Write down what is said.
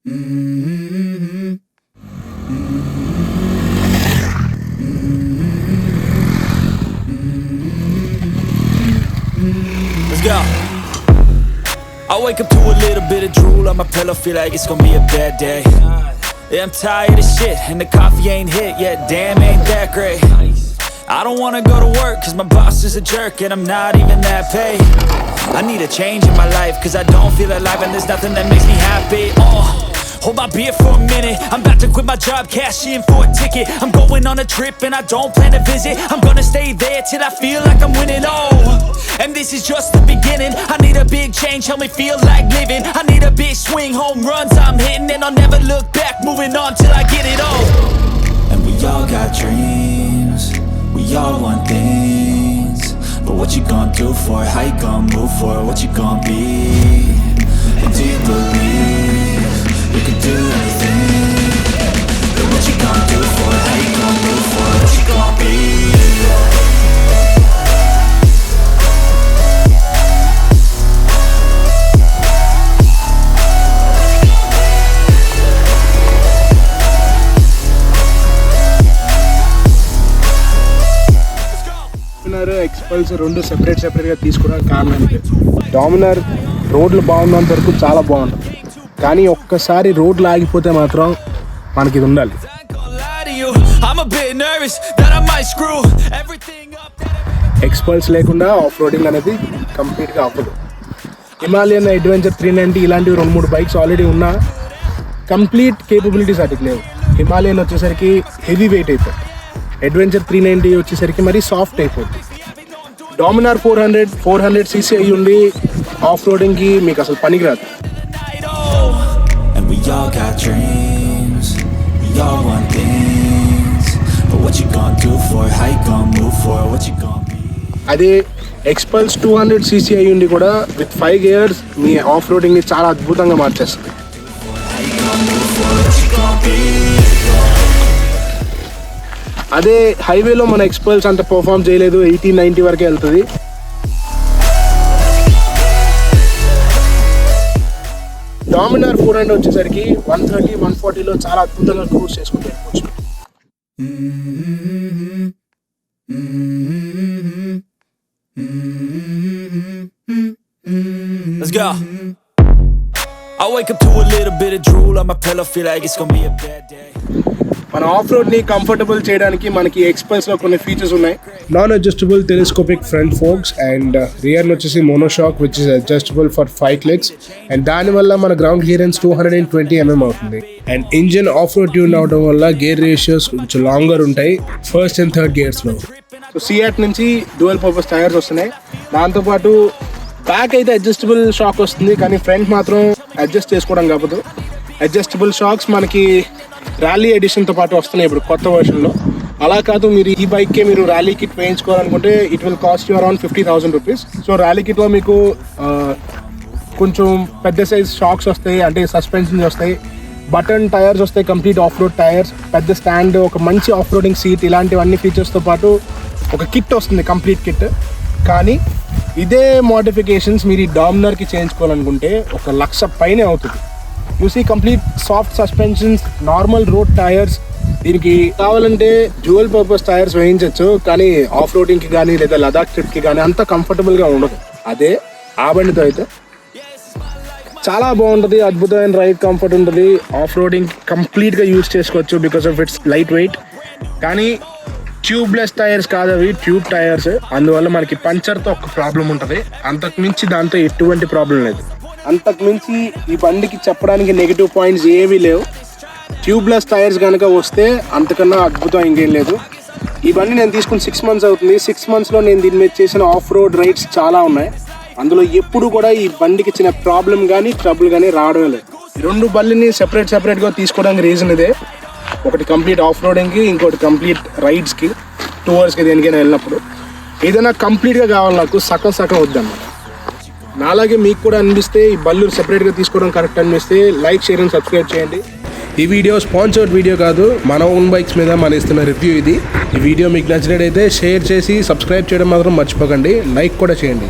go. I wake up to a little bit of drool on my pillow, feel like it's gonna be a bad day. Yeah, I'm tired of shit, and the coffee ain't hit yet, damn, ain't that great. I don't wanna go to work, cause my boss is a jerk, and I'm not even that paid. I need a change in my life, cause I don't feel alive, and there's nothing that makes me happy. Hold my beer for a minute, I'm about to quit my job, cash in for a ticket. I'm going on a trip and I don't plan to visit. I'm gonna stay there till I feel like I'm winning, and this is just the beginning. I need a big change, help me feel like living. I need a big swing, home runs I'm hitting, and I'll never look back, moving on till I get it all. And we all got dreams, we all want things, but what you gonna do for it? How you gonna move for it? What you gonna be? And do you believe you can do anything? But what you gonna do for it? How you gonna move for it? What you gonna be? XPULSE రెండు సెపరేట్గా తీసుకోవడానికి కారణం అంటే Dominar రోడ్లు బాగున్నంత వరకు చాలా బాగుంటుంది, కానీ ఒక్కసారి రోడ్లు ఆగిపోతే మాత్రం మనకి ఇది ఉండాలి. XPULSE లేకుండా ఆఫ్ రోడింగ్ అనేది కంప్లీట్గా అవ్వదు. హిమాలయన్ అడ్వెంచర్ 390 ఇలాంటివి 2-3 బైక్స్ ఆల్రెడీ ఉన్నా కంప్లీట్ కేపబిలిటీస్ వాటికి లేవు. హిమాలయన్ వచ్చేసరికి హెవీ వెయిట్ అయిపోతుంది, అడ్వెంచర్ 390 వచ్చేసరికి మరీ సాఫ్ట్ అయిపోతుంది. డామినార్ 400 cc అయ్యి ఉండి ఆఫ్ రోడింగ్కి మీకు అసలు పనికిరాదు. అదే XPULSE 200 cc అయ్యి ఉండి కూడా విత్ 5 gears మీ ఆఫ్ రోడింగ్ని చాలా అద్భుతంగా మార్చేస్తుంది. అదే హైవేలో మన XPULSE అంత పర్ఫామ్ చేయలేదు, 80-90 వరకే వెళ్తుంది. డామినార్ 400 వచ్చేసరికి 130-140లో చాలా అద్భుతంగా క్రూజ్ చేసుకుంటూ వెళ్ళిపోవచ్చు. Let's go. I wake up to a little bit of drool on my pillow, feel like it's gonna be a bad day. మన ఆఫ్ రోడ్ని కంఫర్టబుల్ చేయడానికి మనకి XPULSEలో కొన్ని ఫీచర్స్ ఉన్నాయి. Non adjustable telescopic front forks and రియర్లో వచ్చేసి monoshock which is adjustable for 5 clicks, and దానివల్ల మన గ్రౌండ్ క్లియరెన్స్ 220 mm అవుతుంది. And engine off road tune అవడం వల్ల గేర్ రేషియోస్ కొంచెం లాంగర్ ఉంటాయి ఫస్ట్ అండ్ థర్డ్ గేర్స్లో. సో సియాట్ నుంచి డ్యూయల్ పర్పస్ టైర్స్ వస్తున్నాయి. దాంతోపాటు బ్యాక్ అయితే అడ్జస్టబుల్ షాక్ వస్తుంది, కానీ ఫ్రంట్ మాత్రం అడ్జస్ట్ చేసుకోవడం కాదు. అడ్జస్టబుల్ షాక్స్ మనకి ర్యాలీ ఎడిషన్తో పాటు వస్తున్నాయి ఇప్పుడు కొత్త వర్షన్లో. అలా కాదు, మీరు ఈ బైక్కే మీరు ర్యాలీ కిట్ వేయించుకోవాలనుకుంటే it will cost you around 50,000 rupees. So rally కిట్లో మీకు కొంచెం పెద్ద సైజ్ షాక్స్ వస్తాయి, అంటే సస్పెన్షన్స్ వస్తాయి, బటన్ టైర్స్ వస్తాయి, కంప్లీట్ ఆఫ్ రోడ్ టైర్స్, పెద్ద స్టాండ్, ఒక మంచి ఆఫ్ రోడింగ్ సీట్, ఇలాంటివన్నీ ఫీచర్స్తో పాటు ఒక కిట్ వస్తుంది, కంప్లీట్ కిట్. కానీ ఇదే మోడిఫికేషన్స్ మీరు ఈ డామినార్కి చేయించుకోవాలనుకుంటే 1,00,000 పైనే అవుతుంది. చూసి complete soft suspensions, normal road tyres. దీనికి కావాలంటే డ్యూయల్ పర్పస్ టైర్స్ వేయించవచ్చు, కానీ ఆఫ్ రోడింగ్కి కానీ లేదా లదాఖ్ ట్రిప్కి కానీ అంత కంఫర్టబుల్గా ఉండదు. అదే ఆ బండితో అయితే చాలా బాగుంటుంది, అద్భుతమైన రైడ్ కంఫర్ట్ ఉంటుంది. ఆఫ్ రోడింగ్ కంప్లీట్గా యూజ్ చేసుకోవచ్చు because of it's light weight. కానీ ట్యూబ్లెస్ టైర్స్ కాదు, అవి ట్యూబ్ టైర్స్. అందువల్ల మనకి పంచర్తో ఒక ప్రాబ్లం ఉంటుంది, అంతకు మించి దాంతో ఎటువంటి ప్రాబ్లం లేదు. అంతకు మించి ఈ బండికి చెప్పడానికి నెగిటివ్ పాయింట్స్ ఏవీ లేవు. ట్యూబ్లెస్ టైర్స్ కనుక వస్తే అంతకన్నా అద్భుతం ఇంకేం లేదు. ఈ బండి నేను తీసుకుని 6 months అవుతుంది. 6 monthsలో నేను దీని మీద చేసిన ఆఫ్ రోడ్ రైడ్స్ చాలా ఉన్నాయి. అందులో ఎప్పుడు కూడా ఈ బండికి చిన్న ప్రాబ్లం కానీ ట్రబుల్ కానీ రావడమే లేదు. ఈ 2 బండిని సెపరేట్గా తీసుకోవడానికి రీజన్ ఇదే. ఒకటి కంప్లీట్ ఆఫ్ రోడింగ్కి, ఇంకోటి కంప్లీట్ రైడ్స్కి, టూర్స్కి, దేనికైనా వెళ్ళినప్పుడు. ఏదైనా కంప్లీట్గా కావాలి నాకు, సగం వద్దన్నమాట. నాలాగే మీకు కూడా అనిపిస్తే ఈ బళ్ళు సెపరేట్గా తీసుకోవడం కరెక్ట్ అనిపిస్తే లైక్, షేర్ అండ్ సబ్స్క్రైబ్ చేయండి. ఈ వీడియో స్పాన్సర్డ్ వీడియో కాదు, మన ఓన్ బైక్స్ మీద మన ఇస్తున్న రివ్యూ ఇది. ఈ వీడియో మీకు నచ్చినట్టయితే షేర్ చేసి సబ్స్క్రైబ్ చేయడం మాత్రం మర్చిపోకండి, లైక్ కూడా చేయండి.